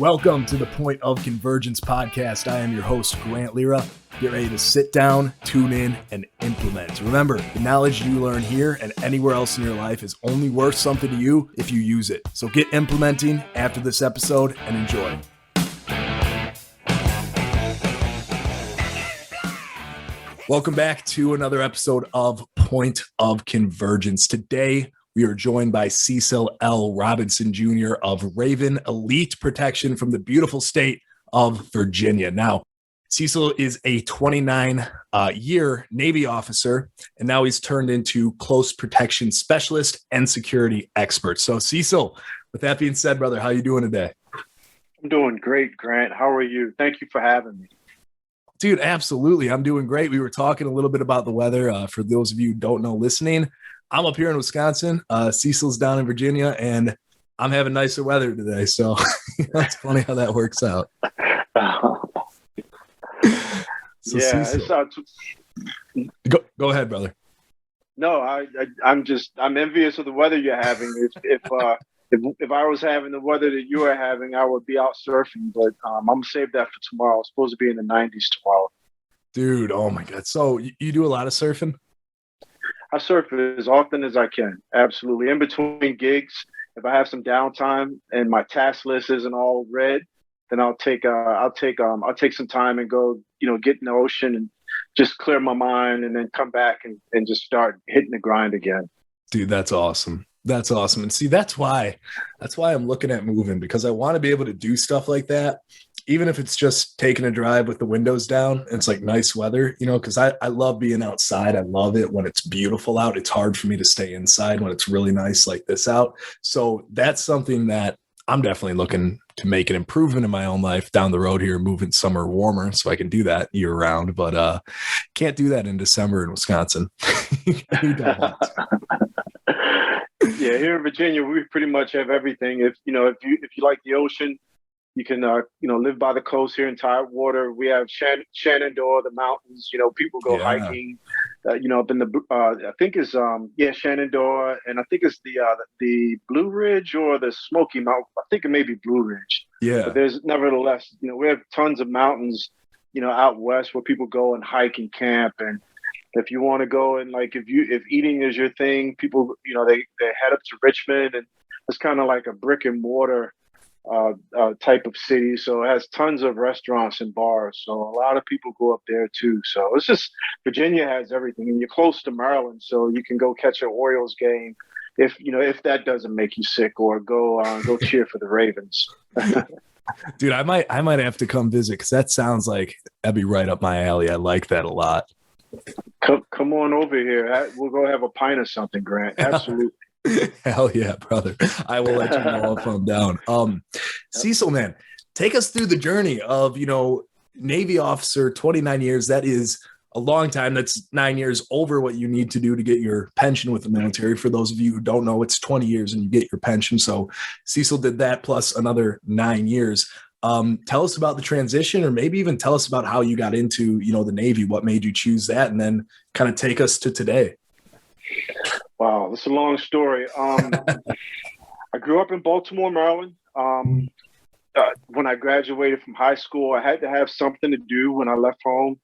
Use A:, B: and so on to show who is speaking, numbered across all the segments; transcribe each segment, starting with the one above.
A: Welcome to the Point of Convergence podcast. I am your host, Grant Lira. Get ready to sit down, tune in, and implement. Remember, the knowledge you learn here and anywhere else in your life is only worth something to you if you use it. So get implementing after this episode and enjoy. Welcome back to another episode of Point of Convergence. Today, we are joined by Cecil L. Robinson Jr. of Raven Elite Protection from the beautiful state of Virginia. Now, Cecil is a 29-year Navy officer, and now he's turned into close protection specialist and security expert. So, Cecil, with that being said, brother, how are you doing today?
B: I'm doing great, Grant. How are you? Thank you for having me.
A: Dude, absolutely. I'm doing great. We were talking a little bit about the weather. For those of you who don't know listening, I'm up here in Wisconsin. Cecil's down in Virginia, and I'm having nicer weather today. So it's funny how that works out. So
B: yeah,
A: Cecil, go ahead, brother.
B: No, I'm envious of the weather you're having. If I was having the weather that you are having, I would be out surfing. But I'm gonna save that for tomorrow. It's supposed to be in the 90s tomorrow.
A: Dude, oh my God! So you do a lot of surfing?
B: I surf as often as I can. Absolutely. In between gigs, if I have some downtime and my task list isn't all red, then I'll take some time and go, get in the ocean and just clear my mind and then come back and just start hitting the grind again.
A: Dude, that's awesome. That's awesome. And see, that's why I'm looking at moving, because I want to be able to do stuff like that, even if it's just taking a drive with the windows down. It's like nice weather, because I love being outside. I love it when it's beautiful out. It's hard for me to stay inside when it's really nice like this out. So that's something that I'm definitely looking to make an improvement in my own life down the road here, moving somewhere warmer so I can do that year round. But can't do that in December in Wisconsin. You don't want to.
B: Yeah, here in Virginia, we pretty much have everything. If you like the ocean, you can live by the coast here in Tidewater. We have Shenandoah, the mountains. People go hiking. Up in the I think it's Shenandoah, and I think it's the Blue Ridge or the Smoky Mountain. I think it may be Blue Ridge.
A: Yeah.
B: But there's nevertheless, we have tons of mountains, out west where people go and hike and camp. And if you want to go and if eating is your thing, people they head up to Richmond, and it's kind of like a brick and mortar type of city. So it has tons of restaurants and bars. So a lot of people go up there too. So it's just, Virginia has everything, and you're close to Maryland, so you can go catch an Orioles game if that doesn't make you sick, or go cheer for the Ravens.
A: Dude, I might have to come visit, because that sounds like that'd be right up my alley. I like that a lot.
B: Come on over here. We'll go have a pint or something, Grant. Absolutely.
A: Hell yeah, brother. I will let you know if I'm down. Cecil, man, take us through the journey of, Navy officer, 29 years. That is a long time. That's 9 years over what you need to do to get your pension with the military. For those of you who don't know, it's 20 years and you get your pension. So Cecil did that plus another 9 years. Tell us about the transition, or maybe even tell us about how you got into, the Navy, what made you choose that, and then kind of take us to today.
B: Wow, that's a long story. I grew up in Baltimore, Maryland. When I graduated from high school, I had to have something to do when I left home.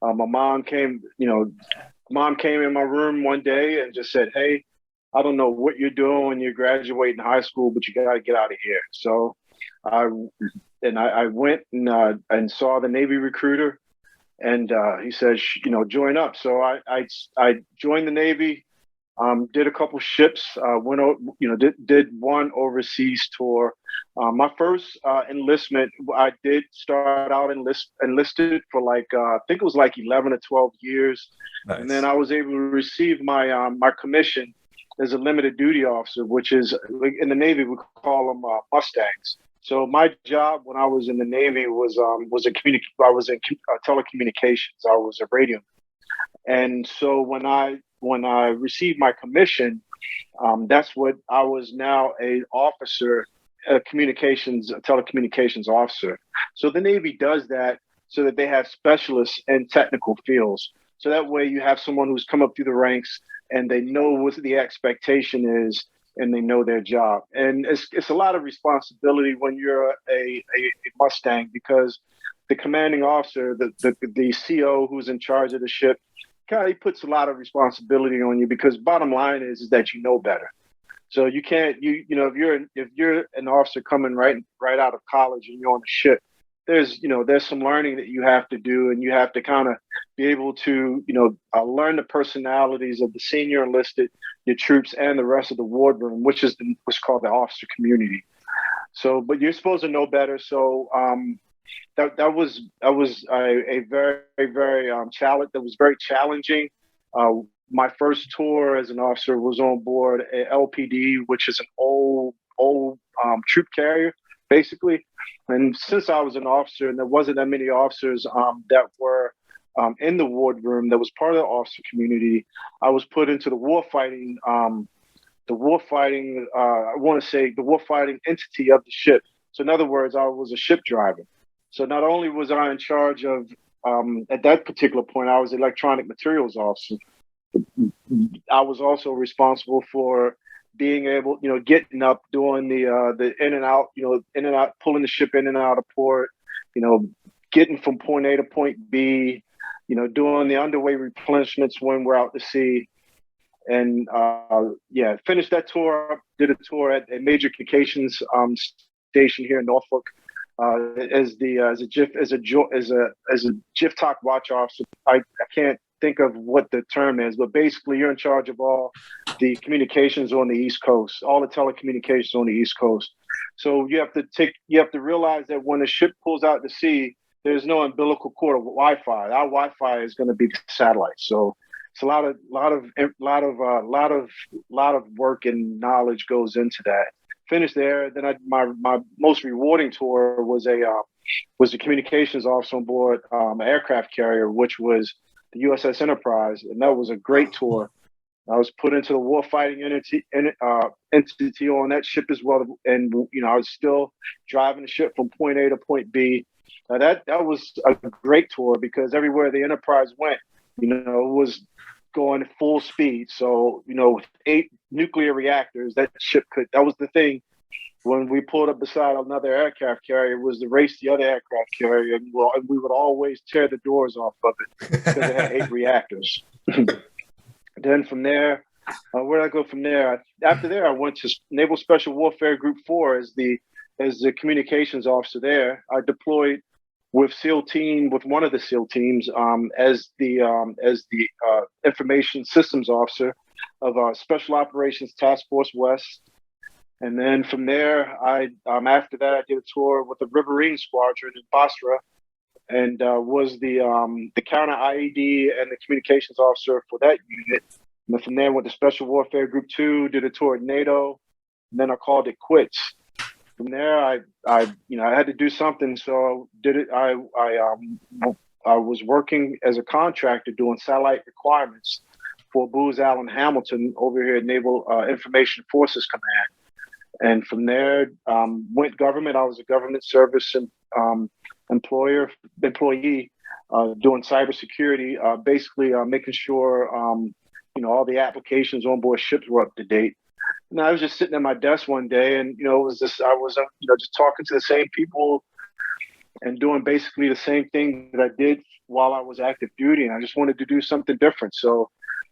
B: My mom came in my room one day and just said, "Hey, I don't know what you're doing when you're graduating high school, but you got to get out of here." So I went and saw the Navy recruiter, and he said, join up. So I joined the Navy, did a couple ships, did one overseas tour. My first enlistment, I did start out enlisted for I think it was 11 or 12 years. Nice. And then I was able to receive my my commission as a limited duty officer, which is in the Navy, we call them Mustangs. So my job when I was in the Navy was I was in telecommunications. I was a radio. And so when I received my commission, that's what I was now a officer, a telecommunications officer. So the Navy does that so that they have specialists in technical fields. So that way you have someone who's come up through the ranks and they know what the expectation is and they know their job. And it's a lot of responsibility when you're a Mustang, because the commanding officer, the CO who's in charge of the ship, kind of puts a lot of responsibility on you, because bottom line is that you know better. So you can't, you know, if you're an officer coming right out of college and you're on a ship, there's some learning that you have to do, and you have to kind of be able to, learn the personalities of the senior enlisted, your troops, and the rest of the wardroom, which is what's called the officer community. So, but you're supposed to know better. So that was a very, very challenge. That was very challenging. My first tour as an officer was on board a LPD, which is an old troop carrier, basically. And since I was an officer, and there wasn't that many officers that were in the wardroom that was part of the officer community, I was put into the warfighting. I want to say the warfighting entity of the ship. So in other words, I was a ship driver. So not only was I in charge of, at that particular point, I was electronic materials officer. I was also responsible for being able, getting up, doing the in and out, pulling the ship in and out of port, getting from point A to point B, doing the underway replenishments when we're out to sea. And finished that tour, did a tour at a major communications station here in Norfolk as a GIF talk watch officer. I can't think of what the term is, but basically you're in charge of all the communications on the East Coast, all the telecommunications on the East Coast. So you have to realize that when a ship pulls out to sea, there's no umbilical cord of Wi-Fi. Our Wi-Fi is going to be the satellite. So it's a lot of work and knowledge goes into that. Finished there. Then my most rewarding tour was a communications officer on board an aircraft carrier, which was the USS Enterprise, and that was a great tour. I was put into the warfighting entity on that ship as well, and I was still driving the ship from point A to point B. That was a great tour, because everywhere the Enterprise went, it was going full speed. So with 8 nuclear reactors, that was the thing. When we pulled up beside another aircraft carrier, was to race the other aircraft carrier, and we would always tear the doors off of it because it had 8 reactors. Then from there, where did I go from there? After there, I went to Naval Special Warfare Group 4 as the communications officer there. I deployed with one of the SEAL teams as the information systems officer of Special Operations Task Force West. And then from there, after that, I did a tour with the Riverine Squadron in Basra, and was the counter IED and the communications officer for that unit. And from there, went to Special Warfare Group 2, did a tour at NATO, and then I called it quits. From there, I had to do something, so did it. I was working as a contractor doing satellite requirements for Booz Allen Hamilton over here at Naval Information Forces Command. And from there, went government. I was a government service employee doing cybersecurity, basically making sure all the applications on board ships were up to date. And I was just sitting at my desk one day, and I was just talking to the same people and doing basically the same thing that I did while I was active duty, and I just wanted to do something different. So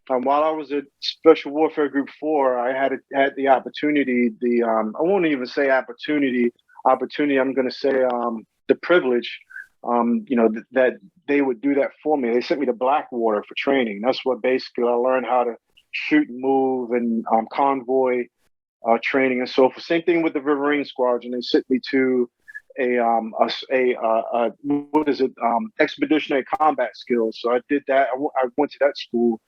B: while I was at Special Warfare Group 4, I had the opportunity, I won't even say opportunity, I'm going to say the privilege, that they would do that for me. They sent me to Blackwater for training. That's what basically I learned how to shoot and move and convoy training and so forth. Same thing with the Riverine Squadron. They sent me to expeditionary combat skills. So I did that. I went to that school.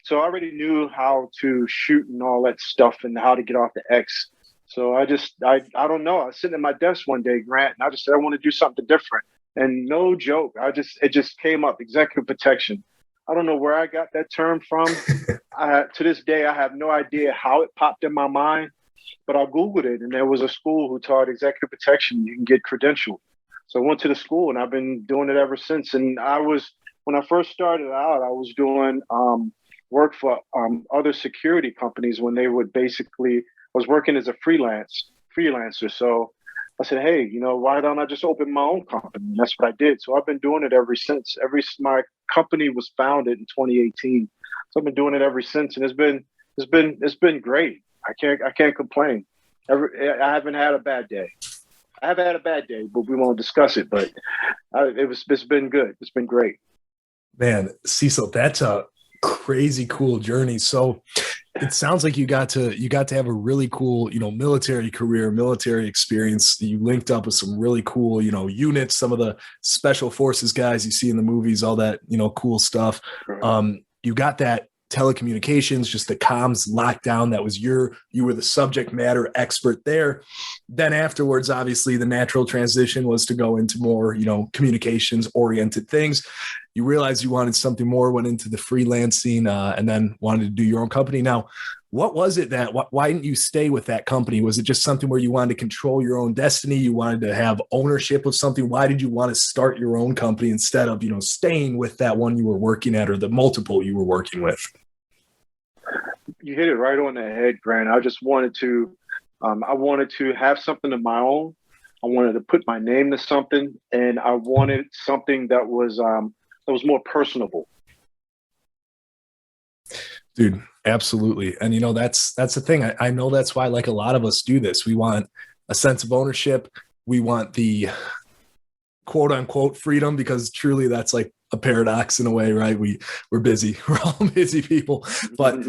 B: So I already knew how to shoot and all that stuff and how to get off the X. So I don't know. I was sitting at my desk one day, Grant, and I just said, I want to do something different. And no joke, it just came up, executive protection. I don't know where I got that term from. To this day, I have no idea how it popped in my mind. But I Googled it, and there was a school who taught executive protection. You can get credentialed. So I went to the school, and I've been doing it ever since. And when I first started out, I was doing work for other security companies when they would basically, was working as a freelancer. So I said, hey, why don't I just open my own company? And that's what I did. So I've been doing it ever since. My company was founded in 2018. So I've been doing it ever since, and it's been great. I can't complain. I haven't had a bad day. I have had a bad day, but we won't discuss it. But it's been good. It's been great.
A: Man, Cecil, that's a crazy cool journey. So it sounds like you got to have a really cool, military career, military experience. You linked up with some really cool, units, some of the special forces guys you see in the movies, all that, cool stuff. You got that telecommunications, just the comms lockdown. That was you were the subject matter expert there. Then afterwards, obviously the natural transition was to go into more, communications oriented things. You realized you wanted something more, went into the freelancing, and then wanted to do your own company. Now, what was it why didn't you stay with that company? Was it just something where you wanted to control your own destiny? You wanted to have ownership of something? Why did you want to start your own company instead of, staying with that one you were working at or the multiple you were working with?
B: You hit it right on the head, Grant. I just wanted to, I wanted to have something of my own. I wanted to put my name to something, and I wanted something that was more personable.
A: Dude, absolutely. And that's the thing. I know that's why, like, a lot of us do this. We want a sense of ownership. We want the quote unquote freedom, because truly that's like a paradox in a way, right? We're busy. We're all busy people. But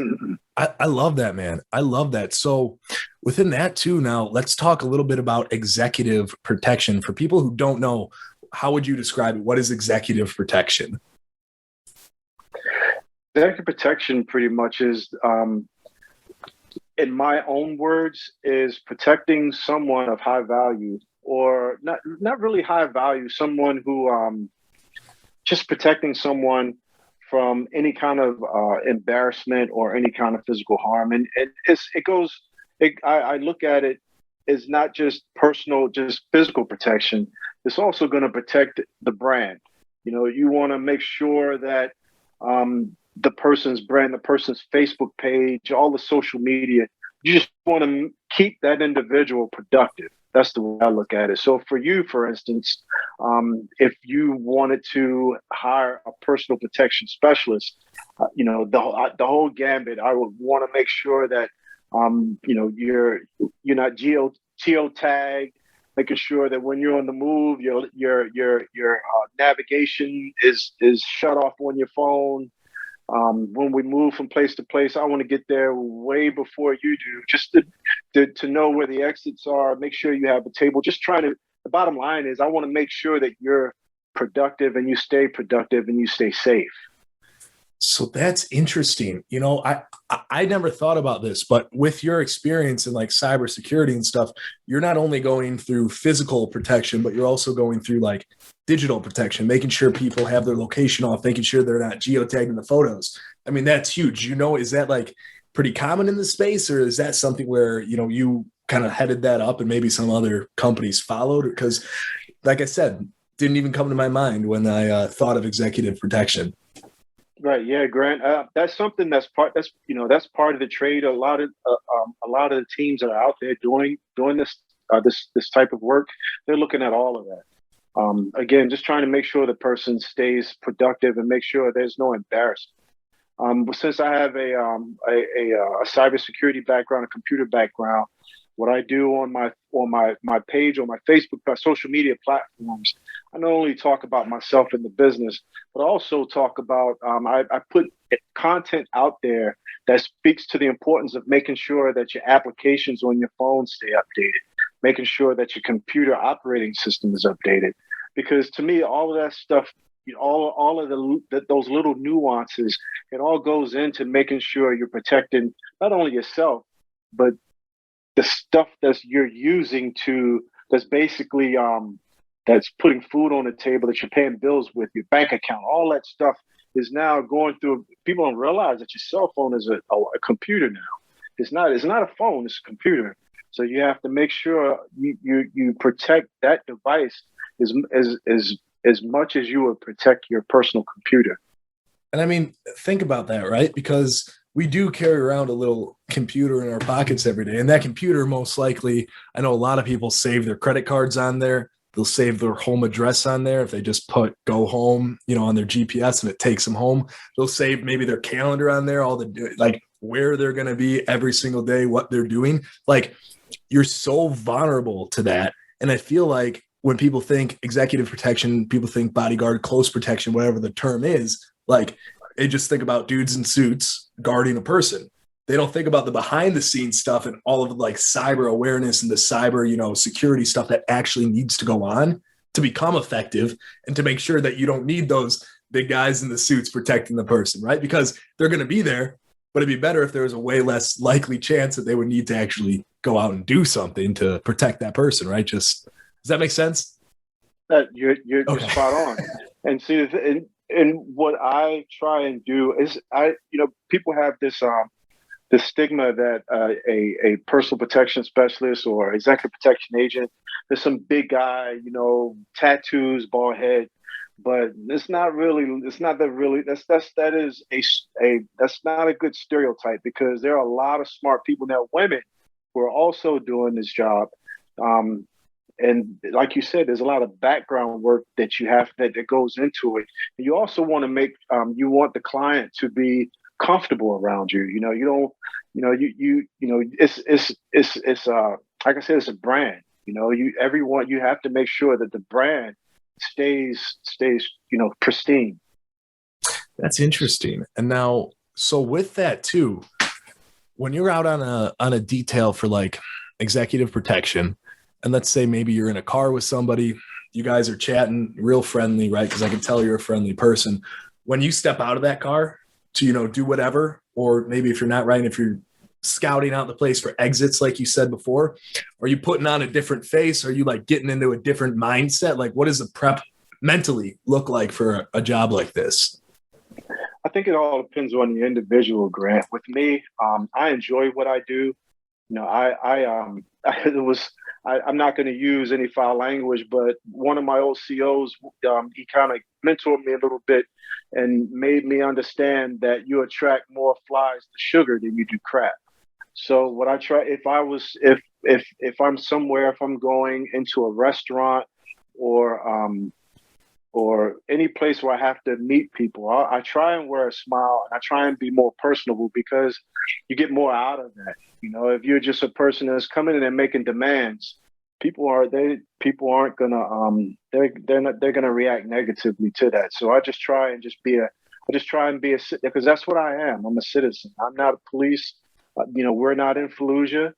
A: I love that, man. I love that. So within that too, now let's talk a little bit about executive protection. For people who don't know, how would you describe it? What is executive protection?
B: Executive protection pretty much is, in my own words, is protecting someone of high value, or not really high value, someone who, just protecting someone from any kind of embarrassment or any kind of physical harm. And I look at it as not just personal, just physical protection. It's also going to protect the brand. You want to make sure that the person's brand, the person's Facebook page, all the social media, you just want to keep that individual productive. That's the way I look at it. So for you, for instance, if you wanted to hire a personal protection specialist, the whole gambit, I would want to make sure that you're not geotagged, making sure that when you're on the move, your navigation is shut off on your phone. When we move from place to place, I want to get there way before you do, just to know where the exits are, make sure you have a table. The bottom line is, I want to make sure that you're productive and you stay safe.
A: So that's interesting. I never thought about this, but with your experience in like cybersecurity and stuff, you're not only going through physical protection, but you're also going through like digital protection, making sure people have their location off, making sure they're not geotagged in the photos. I mean, that's huge. Is that like pretty common in the space, or is that something where, you kind of headed that up and maybe some other companies followed? Because like I said, didn't even come to my mind when I thought of executive protection.
B: Right. Yeah, Grant. That's something that's part of the trade. A lot of the teams that are out there doing this type of work, they're looking at all of that. Again, just trying to make sure the person stays productive and make sure there's no embarrassment. But since I have a cybersecurity background, a computer background, what I do on my page, on my Facebook, my social media platforms, I not only talk about myself in the business, but also talk about, I put content out there that speaks to the importance of making sure that your applications on your phone stay updated, making sure that your computer operating system is updated. Because to me, all of that stuff, all of those little nuances, it all goes into making sure you're protecting not only yourself, but the stuff that you're using that's basically that's putting food on the table, that you're paying bills with, your bank account, all that stuff is now going through. People don't realize that your cell phone is a computer now. It's not a phone, it's a computer. So you have to make sure you protect that device as much as you would protect your personal computer.
A: And I mean, think about that, right? Because we do carry around a little computer in our pockets every day. And that computer, most likely, I know a lot of people save their credit cards on there. They'll save their home address on there. If they just put go home, on their GPS and it takes them home, they'll save maybe their calendar on there, all the like where they're going to be every single day, what they're doing. Like, you're so vulnerable to that. And I feel like when people think executive protection, people think bodyguard, close protection, whatever the term is, like they just think about dudes in suits guarding a person. They don't think about the behind the scenes stuff and all of the like cyber awareness and the cyber, security stuff that actually needs to go on to become effective and to make sure that you don't need those big guys in the suits protecting the person, right? Because they're going to be there, but it'd be better if there was a way less likely chance that they would need to actually go out and do something to protect that person, right? Just, does that make sense?
B: You're
A: Okay.
B: spot on. And see, and what I try and do is people have this the stigma that a personal protection specialist or executive protection agent is some big guy, tattoos, bald head, but it's not that's not a good stereotype, because there are a lot of smart people now, women, who are also doing this job. And like you said, there's a lot of background work that you have that goes into it. And you also want to make you want the client to be comfortable around you. You don't, it's like I said, it's a brand. You have to make sure that the brand stays pristine.
A: That's interesting. And now, so with that too, when you're out on a detail for like executive protection, and let's say maybe you're in a car with somebody, you guys are chatting real friendly, right? Because I can tell you're a friendly person. When you step out of that car to, do whatever, or maybe if you're not riding, if you're scouting out the place for exits, like you said before, are you putting on a different face? Are you like getting into a different mindset? Like, what does the prep mentally look like for a job like this?
B: I think it all depends on the individual, Grant. With me, I enjoy what I do. I'm not going to use any foul language, but one of my old COs, he kind of mentored me a little bit and made me understand that you attract more flies to sugar than you do crap. So what I try, if I'm somewhere, if I'm going into a restaurant or any place where I have to meet people, I try and wear a smile, and I try and be more personable, because you get more out of that. If you're just a person that's coming in and making demands, people aren't gonna they're gonna react negatively to that. So I just try and be a, because that's what I am. I'm a citizen. I'm not a police. We're not in Fallujah.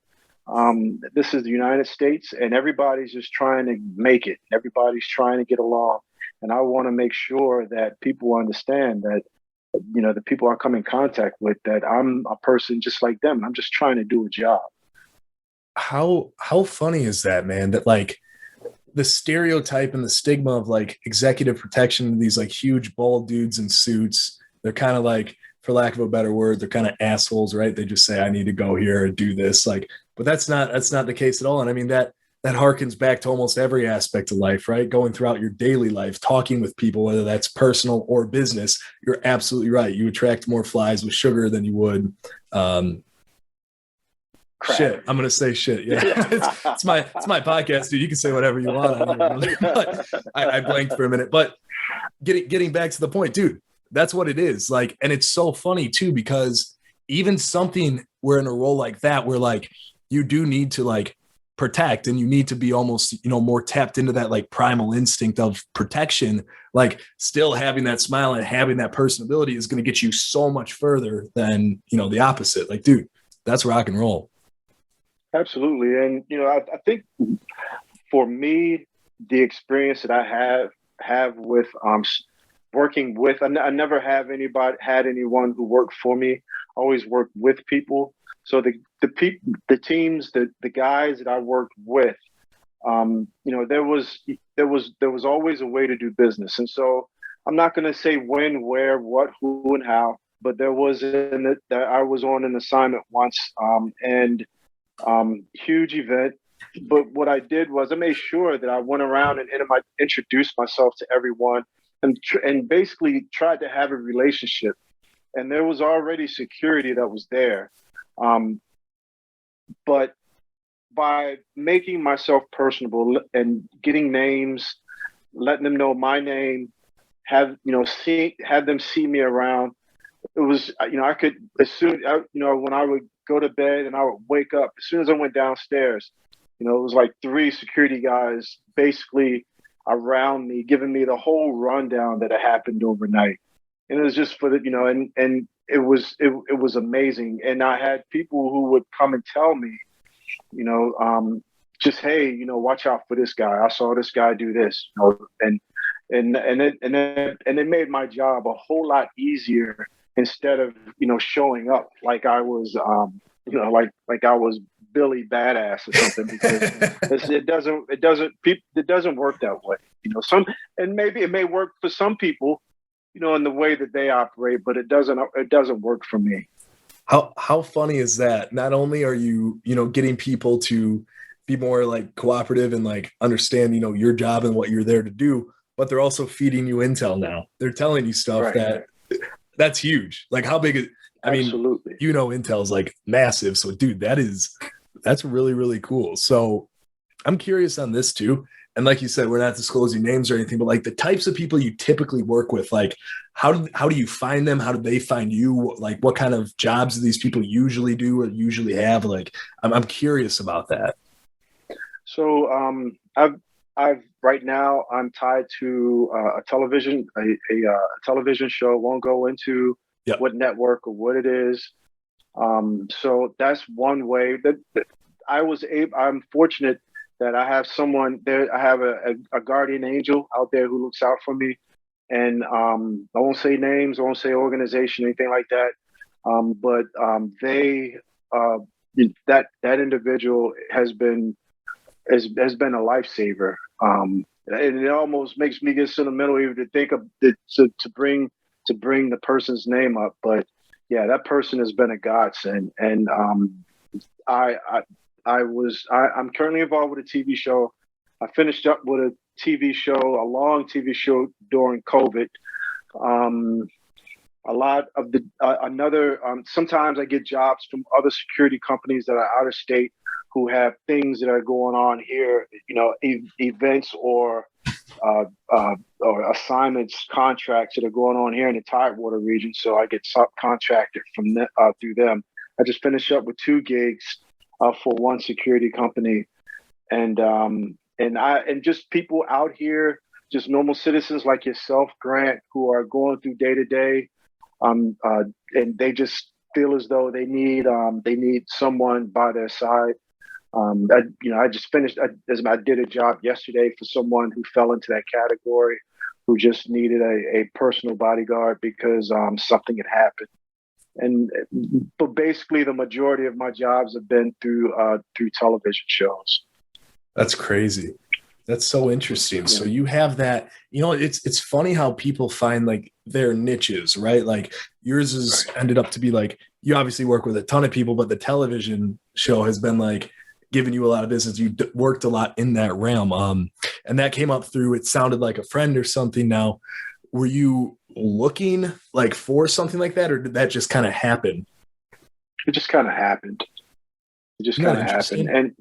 B: This is the United States, and everybody's just trying to make it. Everybody's trying to get along. And I want to make sure that people understand that, the people I come in contact with, that I'm a person just like them. I'm just trying to do a job.
A: How funny is that, man? That like the stereotype and the stigma of like executive protection, these like huge bald dudes in suits, they're kind of like, for lack of a better word, they're kind of assholes, right? They just say, I need to go here and do this. Like, but that's not the case at all. And I mean, that harkens back to almost every aspect of life, right? Going throughout your daily life, talking with people, whether that's personal or business, you're absolutely right. You attract more flies with sugar than you would. Shit. I'm going to say shit. Yeah. it's my podcast, dude. You can say whatever you want. But I blanked for a minute, but getting back to the point, dude, that's what it is. Like, and it's so funny too, because even something we're in a role like that, where like you do need to like protect, and you need to be almost, more tapped into that like primal instinct of protection, like still having that smile and having that personability is going to get you so much further than, the opposite. Like, dude, that's rock and roll.
B: Absolutely. And, I think for me, the experience that I have with working with, I never had anyone who worked for me. I always worked with people. So the teams, the guys that I worked with, there was always a way to do business. And so I'm not going to say when, where, what, who, and how, but there was that I was on an assignment once, and huge event. But what I did was I made sure that I went around and introduced myself to everyone, and basically tried to have a relationship. and there was already security that was there. But by making myself personable and getting names, letting them know my name, have them see me around. It was, I could, when I would go to bed and I would wake up, as soon as I went downstairs, it was like 3 security guys basically around me, giving me the whole rundown that had happened overnight. And it was just for and it was amazing. And I had people who would come and tell me, just, hey, watch out for this guy. I saw this guy do this, and it made my job a whole lot easier instead of showing up like I was like I was Billy Badass or something, because it doesn't work that way. And maybe it may work for some people, in the way that they operate, but it doesn't work for me.
A: How funny is that? Not only are you, getting people to be more like cooperative and like understand, your job and what you're there to do, but they're also feeding you intel now. They're telling you stuff that's huge. Like how big is,
B: Absolutely.
A: Intel's like massive. So dude, that's really, really cool. So I'm curious on this too. And like you said, we're not disclosing names or anything, but like the types of people you typically work with, like how do you find them? How do they find you? Like what kind of jobs do these people usually do or usually have? Like I'm curious about that.
B: So I've right now I'm tied to a television show. Won't go into what network or what it is. So that's one way that I'm fortunate that I have someone there. I have a guardian angel out there who looks out for me. And I won't say names, I won't say organization, anything like that. But that individual has been a lifesaver. And it almost makes me get sentimental even to think of it, to bring the person's name up. But yeah, that person has been a godsend. And I'm currently involved with a TV show. I finished up with a long TV show during COVID. A lot of sometimes I get jobs from other security companies that are out of state who have things that are going on here, events or assignments, contracts that are going on here in the Tidewater region. So I get subcontracted from through them. I just finished up with 2 gigs for one security company, and just people out here, just normal citizens like yourself, Grant, who are going through day to day, and they just feel as though they need someone by their side. I just finished. I did a job yesterday for someone who fell into that category, who just needed a personal bodyguard because something had happened. But basically, the majority of my jobs have been through television shows.
A: That's crazy. That's so interesting. Yeah. So you have that, it's funny how people find like their niches, right? Like yours is ended up to be like, you obviously work with a ton of people, but the television show has been like giving you a lot of business. You worked a lot in that realm. And that came up through, it sounded like a friend or something. Now, were you looking like for something like that, or did that just kind of happen?
B: It just kind of happened. And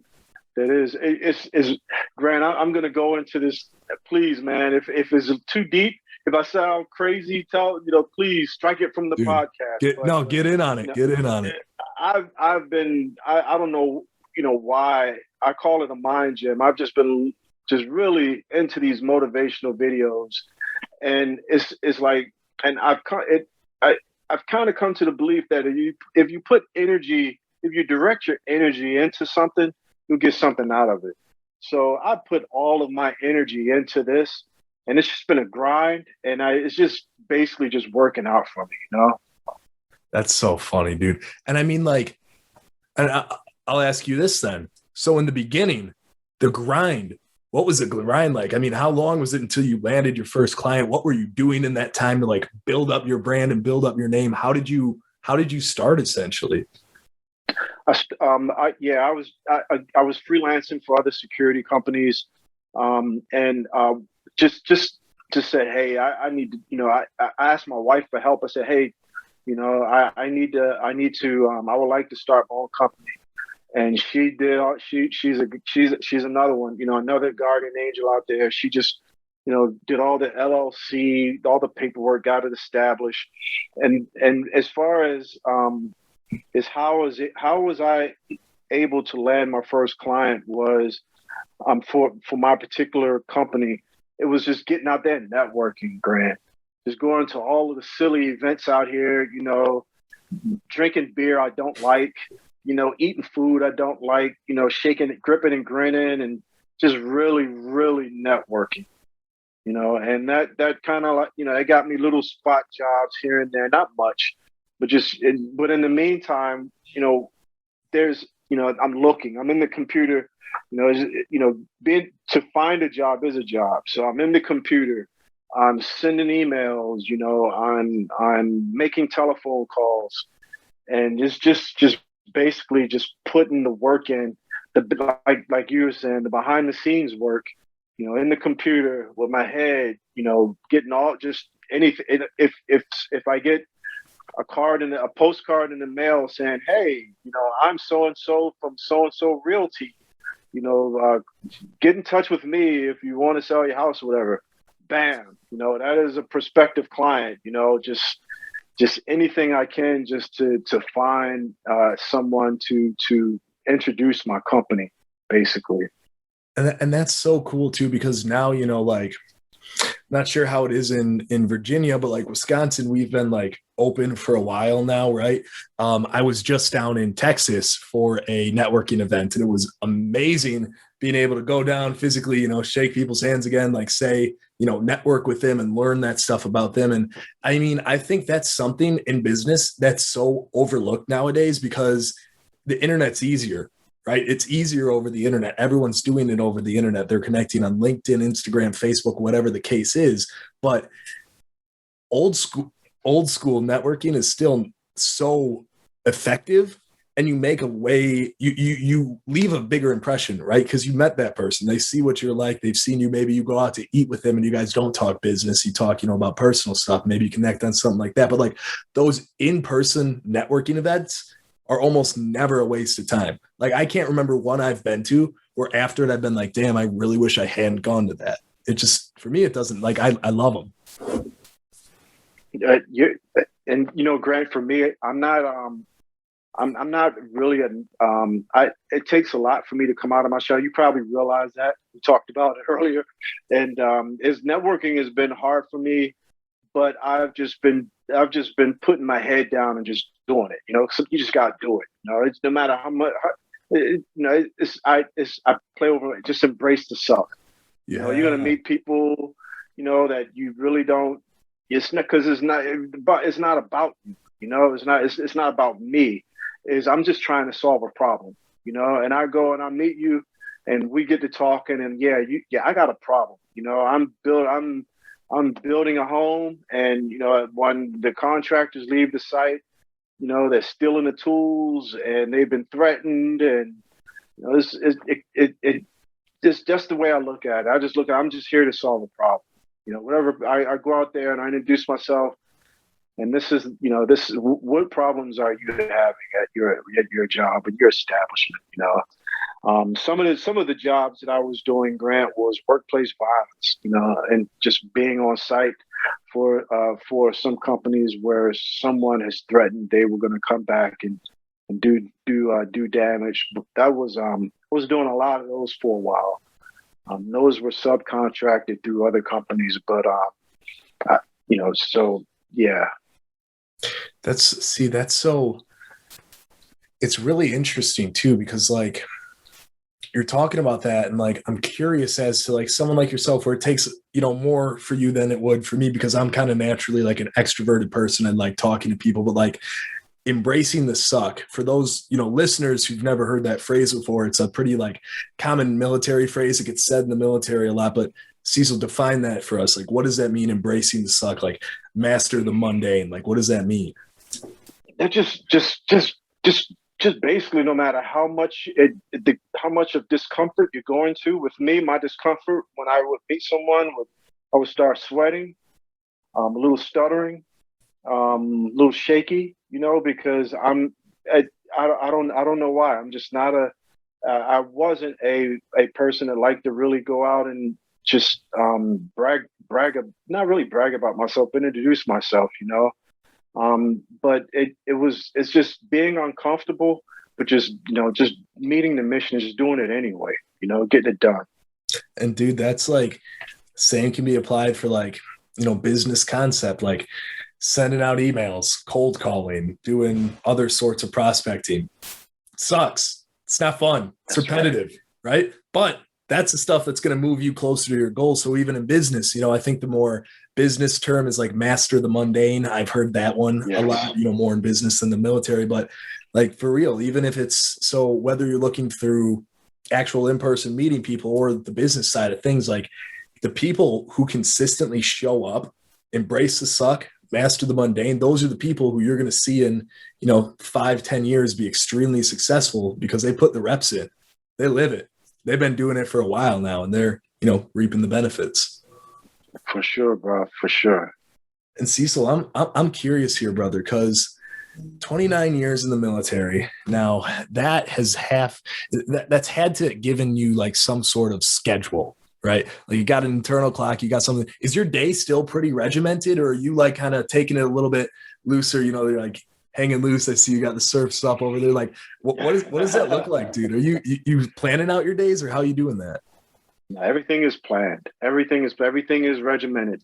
B: it's Grant, I'm going to go into this. Please, man, if it's too deep, if I sound crazy, please strike it from the podcast.
A: Get in on it. Get in on it.
B: I've been, I don't know, why I call it a mind gym. I've just been really into these motivational videos, and it's like, and I've kind of come to the belief that if you put energy, if you direct your energy into something, you'll get something out of it. So I put all of my energy into this, and it's just been a grind, and it's just basically just working out for me,
A: That's so funny, dude. And I mean, like, and I'll ask you this then. So in the beginning, the grind, what was the grind like? I mean, how long was it until you landed your first client? What were you doing in that time to like build up your brand and build up your name? How did you start essentially?
B: I was freelancing for other security companies, and just to say, hey, I need to, I asked my wife for help. I said, hey, I would like to start my own company. And she did. She's another one. Another guardian angel out there. She just did all the LLC, all the paperwork, got it established. And as far as how was I able to land my first client was for my particular company. It was just getting out there and networking, Grant. Just going to all of the silly events out here, drinking beer I don't like, eating food I don't like, shaking it, gripping and grinning, and just really, really networking. And that kind of like, it got me little spot jobs here and there, not much, but but in the meantime, there's, I'm looking, I'm in the computer, being to find a job is a job. So I'm in the computer, I'm sending emails, I'm making telephone calls, and it's just basically just putting the work in, like you were saying, the behind the scenes work, in the computer with my head, getting all just anything. If I get a postcard in the mail saying, hey, I'm so and so from so and so Realty, get in touch with me if you want to sell your house or whatever. Bam, that is a prospective client. Just anything I can just to find someone to introduce my company, basically.
A: And that's so cool too, because now, like, not sure how it is in Virginia, but like Wisconsin, we've been like open for a while now, right? I was just down in Texas for a networking event, and it was amazing being able to go down physically, shake people's hands again, like say, network with them and learn that stuff about them. And I mean, I think that's something in business that's so overlooked nowadays because the internet's easier. Right? It's easier over the internet. Everyone's doing it over the internet. They're connecting on LinkedIn, Instagram, Facebook, whatever the case is. But old school networking is still so effective, and you make a way, you leave a bigger impression, right? Because you met that person. They see what you're like. They've seen you. Maybe you go out to eat with them and you guys don't talk business. You talk, about personal stuff. Maybe you connect on something like that. But like those in-person networking events are almost never a waste of time. Like I can't remember one I've been to where after it I've been like, damn, I really wish I hadn't gone to that. It just, for me, it doesn't, like, I love them.
B: Grant, for me, I'm not really it takes a lot for me to come out of my shell. You probably realize that. We talked about it earlier. And networking has been hard for me, but I've just been putting my head down and just doing it. You just got to do it. It's no matter how much. I play over it. Just embrace the suck.
A: Yeah.
B: You're gonna meet people, that you really don't. It's not because it's not about you. It's not about me. I'm just trying to solve a problem. And I go and I meet you, and we get to talking, and I got a problem. I'm building a home, and when the contractors leave the site, they're stealing the tools, and they've been threatened, and it's just the way I look at it. I'm just here to solve a problem. Whatever I go out there and I introduce myself, and this is what problems are you having at your job and your establishment. Some of the jobs that I was doing, Grant, was workplace violence, and just being on site for some companies where someone has threatened they were going to come back and do damage. But that was I was doing a lot of those for a while. Those were subcontracted through other companies, but so yeah.
A: That's so, it's really interesting too, because like you're talking about that, and like I'm curious as to like someone like yourself where it takes more for you than it would for me, because I'm kind of naturally like an extroverted person and like talking to people, but like embracing the suck, for those listeners who've never heard that phrase before, it's a pretty like common military phrase. It gets said in the military a lot, but Cecil, define that for us. Like, what does that mean, embracing the suck? Like, master the mundane. Like, what does that mean?
B: That just basically, no matter how much of discomfort you're going to. With me, my discomfort when I would meet someone, I would start sweating, a little stuttering, a little shaky, because I don't know why. I'm just not I wasn't a person that liked to really go out and just not really brag about myself, but introduce myself. But it's just being uncomfortable, but just meeting the mission and just doing it anyway, getting it done.
A: And dude, that's like same can be applied for like, business concept, like sending out emails, cold calling, doing other sorts of prospecting. Sucks. It's not fun. It's
B: That's
A: repetitive, right? But that's the stuff that's going to move you closer to your goal. So even in business, I think the more business term is like master the mundane. I've heard that one a lot, more in business than the military, but like for real, even if it's so whether you're looking through actual in-person meeting people or the business side of things, like the people who consistently show up, embrace the suck, master the mundane, those are the people who you're going to see in 5-10 years be extremely successful because they put the reps in. They live it. They've been doing it for a while now, and they're reaping the benefits.
B: For sure, bro, for sure.
A: And Cecil, I'm curious here, brother, because 29 years in the military now, that's had to given you like some sort of schedule, right? Like you got an internal clock, you got something. Is your day still pretty regimented, or are you like kind of taking it a little bit looser? You're like hanging loose. I see you got the surf stuff over there. Like what does that look like, dude? Are you planning out your days, or how are you doing that?
B: Everything is planned. Everything is regimented.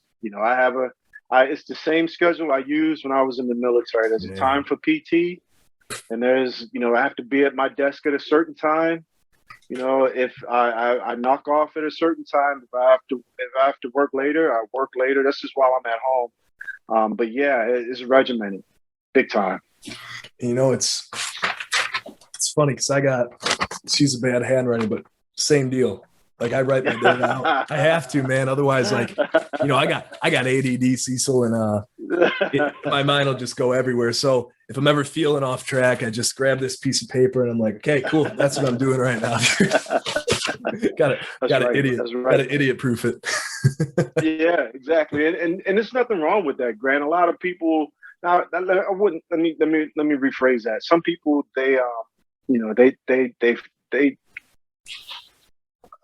B: It's the same schedule I used when I was in the military. There's a time for PT, and there's, I have to be at my desk at a certain time. If I knock off at a certain time, if I have to work later, I work later. This is while I'm at home. But yeah, it's regimented, big time.
A: It's funny because I got, excuse the bad handwriting, but same deal. Like I write my day out. I have to, man. Otherwise, like, I got ADD, Cecil, and my mind will just go everywhere. So if I'm ever feeling off track, I just grab this piece of paper and I'm like, okay, cool. That's what I'm doing right now. Gotta idiot proof it.
B: Yeah, exactly. And there's nothing wrong with that, Grant. A lot of people now I wouldn't let me rephrase that. Some people they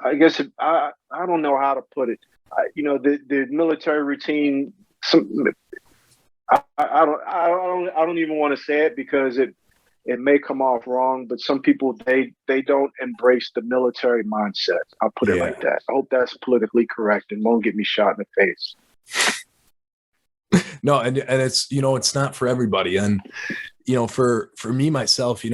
B: I guess I don't know how to put it. The military routine. I don't even want to say it because it may come off wrong. But some people they don't embrace the military mindset. I'll put it like that. I hope that's politically correct and won't get me shot in the face.
A: No, and it's it's not for everybody, and for me myself,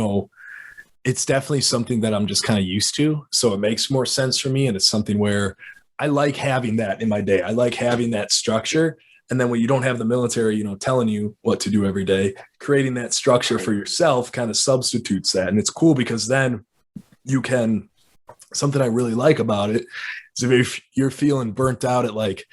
A: it's definitely something that I'm just kind of used to. So it makes more sense for me. And it's something where I like having that in my day. I like having that structure. And then when you don't have the military, telling you what to do every day, creating that structure for yourself kind of substitutes that. And it's cool because then you can, something I really like about it is if you're feeling burnt out at like,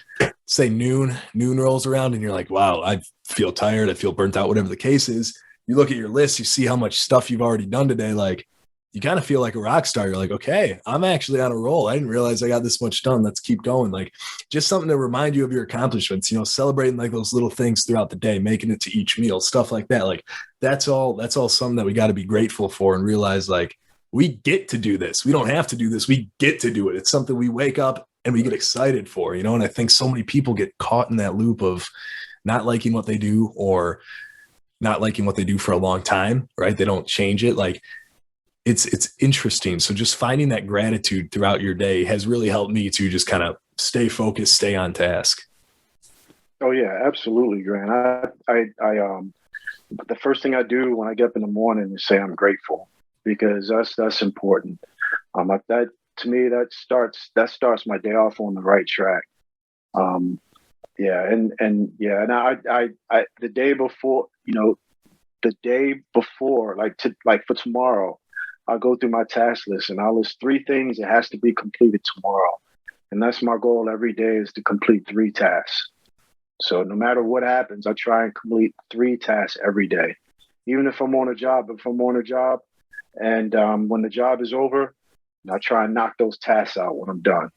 A: say noon rolls around and you're like, wow, I feel tired. I feel burnt out, whatever the case is. You look at your list, you see how much stuff you've already done today. Like you kind of feel like a rock star. You're like, okay, I'm actually on a roll. I didn't realize I got this much done. Let's keep going. Like just something to remind you of your accomplishments, celebrating like those little things throughout the day, making it to each meal, stuff like that. Like that's all something that we got to be grateful for and realize like we get to do this. We don't have to do this. We get to do it. It's something we wake up and we get excited for, and I think so many people get caught in that loop of not liking what they do or not liking what they do for a long time, right? They don't change it. Like it's interesting. So just finding that gratitude throughout your day has really helped me to just kind of stay focused, stay on task.
B: Oh yeah, absolutely, Grant. I the first thing I do when I get up in the morning is say I'm grateful because that's important. That to me that starts my day off on the right track. Yeah, and I the day before, like for tomorrow, I'll go through my task list and I'll list 3 things that has to be completed tomorrow. And that's my goal every day is to complete 3 tasks. So no matter what happens, I try and complete 3 tasks every day. Even if I'm on a job, and when the job is over, I try and knock those tasks out when I'm done,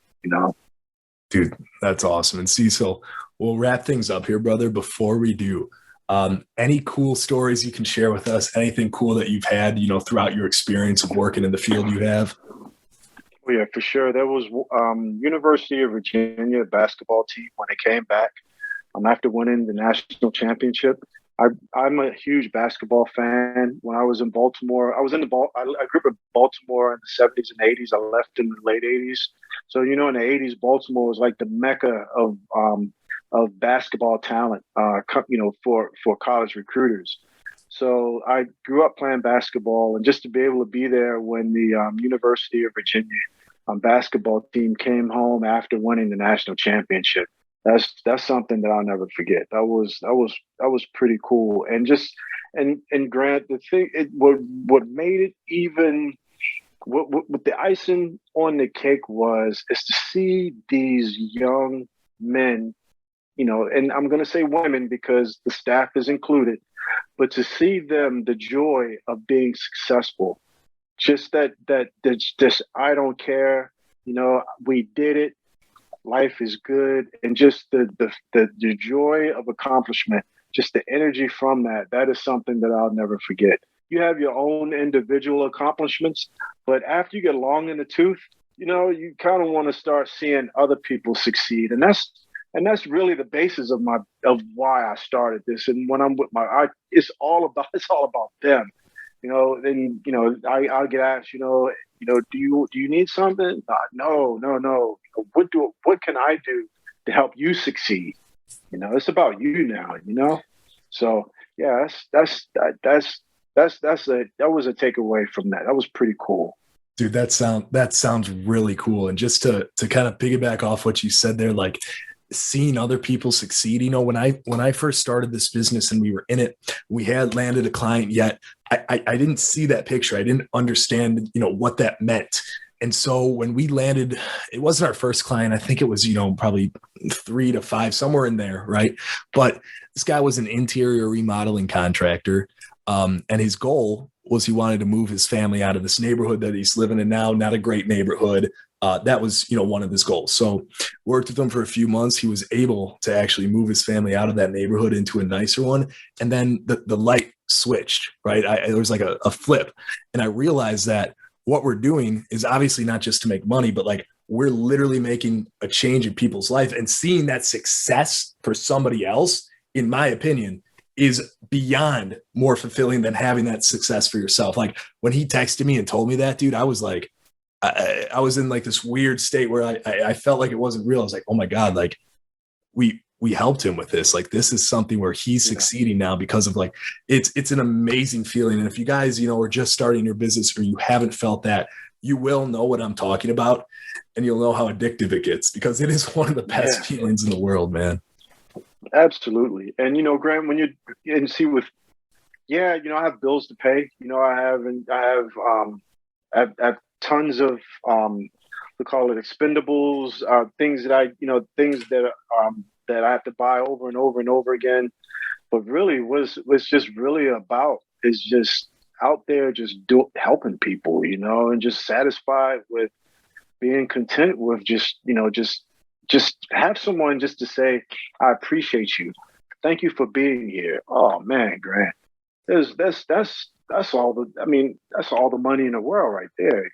A: Dude, that's awesome. And Cecil, we'll wrap things up here, brother. Before we do, Any cool stories you can share with us? Anything cool that you've had, throughout your experience of working in the field you have?
B: Oh, yeah, for sure. There was University of Virginia basketball team when they came back after winning the national championship. I'm a huge basketball fan. When I was in Baltimore, I was in I grew up in Baltimore in the 70s and 80s. I left in the late 80s. So, in the 80s, Baltimore was like the mecca of basketball talent, for college recruiters. So I grew up playing basketball, and just to be able to be there when the University of Virginia basketball team came home after winning the national championship, that's something that I'll never forget. That was pretty cool. And Grant, the thing, what made it even, what the icing on the cake is to see these young men, and I'm going to say women because the staff is included, but to see them, the joy of being successful, just just I don't care, we did it, life is good, and just the joy of accomplishment, just the energy from that is something that I'll never forget. You have your own individual accomplishments, but after you get long in the tooth, you kind of want to start seeing other people succeed, and that's really the basis of why I started this. And when I'm with it's all about them. Then I'll get asked, do you need something? No. What can I do to help you succeed? It's about you now. So yeah, that was a takeaway from that. That was pretty cool.
A: Dude, that sounds really cool. And just to kind of piggyback off what you said there, like seeing other people succeed. When I first started this business and we were in it, we had landed a client, yet I didn't see that picture. I didn't understand, what that meant. And so when we landed, it wasn't our first client. I think it was, probably 3 to 5, somewhere in there. Right. But this guy was an interior remodeling contractor. And his goal was he wanted to move his family out of this neighborhood that he's living in now, not a great neighborhood. That was, one of his goals. So worked with him for a few months. He was able to actually move his family out of that neighborhood into a nicer one. And then the light switched, right? There was like a flip. And I realized that what we're doing is obviously not just to make money, but like we're literally making a change in people's life, and seeing that success for somebody else, in my opinion, is beyond more fulfilling than having that success for yourself. Like when he texted me and told me that, dude, I was like, I was in like this weird state where I felt like it wasn't real. I was like, oh my God, like we helped him with this. Like this is something where he's succeeding now because of like, it's an amazing feeling. And if you guys, are just starting your business or you haven't felt that, you will know what I'm talking about, and you'll know how addictive it gets, because it is one of the best feelings in the world, man.
B: Absolutely. And, Grant, when I have bills to pay, I have tons of, we call it expendables, things that I have to buy over and over and over again. But really was just really about is just out there, just helping people, and just satisfied with being content with just have someone just to say, I appreciate you. Thank you for being here. Oh man, Grant. That's all the money in the world right there,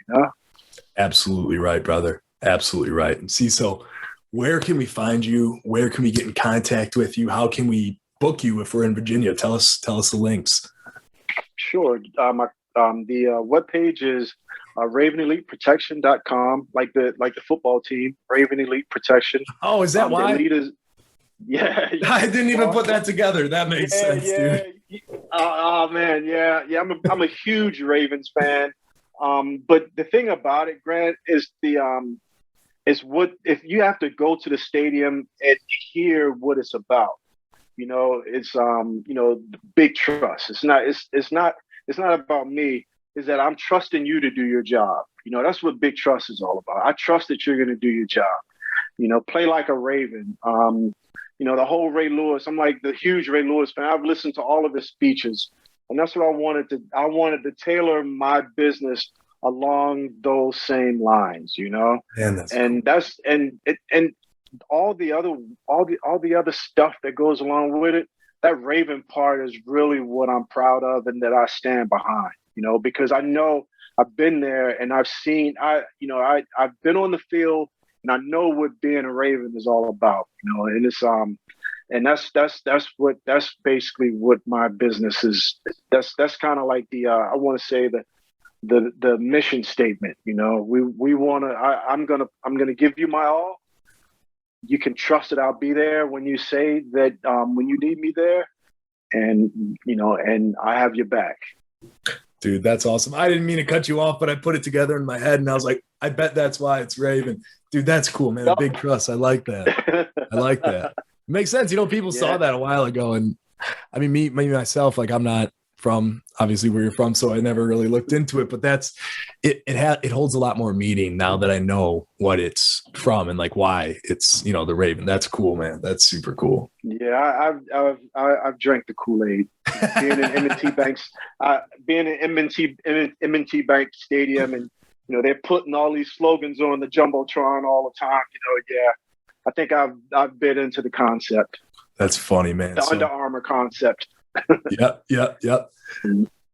A: Absolutely right, brother. Absolutely right. And Cecil, where can we find you? Where can we get in contact with you? How can we book you if we're in Virginia? Tell us the links.
B: Sure. The webpage is raveneliteprotection.com, like the football team, Raven Elite Protection.
A: Oh, is that why?
B: Yeah.
A: I didn't even put that together. That makes sense, dude.
B: Oh man, yeah. I'm a huge Ravens fan. But the thing about it, Grant, is if you have to go to the stadium and hear what it's about. It's big trust. It's not about me. Is that I'm trusting you to do your job. That's what big trust is all about. I trust that you're going to do your job. Play like a Raven. The whole Ray Lewis. I'm like the huge Ray Lewis fan. I've listened to all of his speeches, and that's what I wanted to. I wanted to tailor my business along those same lines.
A: Man, that's
B: and
A: cool.
B: and all the other stuff that goes along with it. that Raven part is really what I'm proud of and that I stand behind, because I know I've been there and I've seen, I've been on the field and I know what being a Raven is all about, and it's, and that's basically what my business is. That's kind of like I want to say the mission statement, we want to, I'm going to give you my all. You can trust that I'll be there when you say that, when you need me there, and, and I have your back.
A: Dude, that's awesome. I didn't mean to cut you off, but I put it together in my head and I was like, I bet that's why it's Raven. Dude, that's cool, man. Yep. Big trust. I like that. I like that. It makes sense. People saw that a while ago. And I mean, me myself, like I'm not from obviously where you're from, so I never really looked into it, but that's it holds a lot more meaning now that I know what it's from and like why it's, the Raven. That's cool, man. That's super cool.
B: Yeah, I've drank the Kool-Aid. Being in M&T Bank Stadium, and they're putting all these slogans on the jumbotron all the time. Yeah, I think I've been into the concept.
A: That's funny, man.
B: The Under Armour concept.
A: Yep.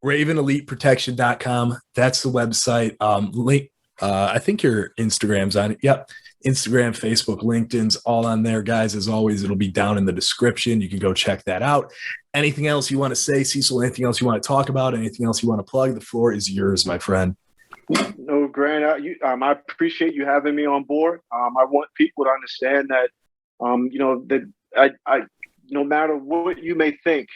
A: RavenEliteProtection.com. That's the website. Link. I think your Instagram's on it. Yep. Instagram, Facebook, LinkedIn's all on there, guys. As always, it'll be down in the description. You can go check that out. Anything else you want to say, Cecil? Anything else you want to talk about? Anything else you want to plug? The floor is yours, my friend.
B: No, Grant, I appreciate you having me on board. I want people to understand that, that I no matter what you may think,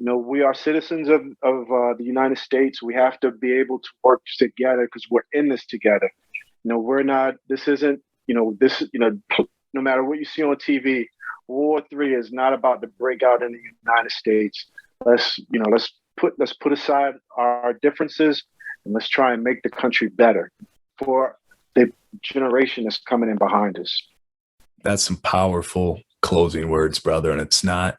B: we are citizens of the United States. We have to be able to work together because we're in this together. We're not, this isn't, no matter what you see on TV, World War III is not about to break out in the United States. Let's put aside our differences and let's try and make the country better for the generation that's coming in behind us. That's
A: some powerful closing words, brother. And it's not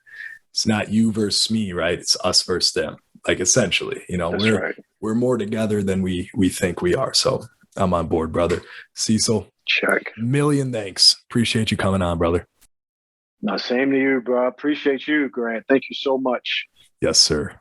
A: you versus me, right? It's us versus them. Like essentially, we're more together than we think we are. So I'm on board, brother. Cecil,
B: check.
A: Million thanks. Appreciate you coming on, brother.
B: No, same to you, bro. Appreciate you, Grant. Thank you so much.
A: Yes, sir.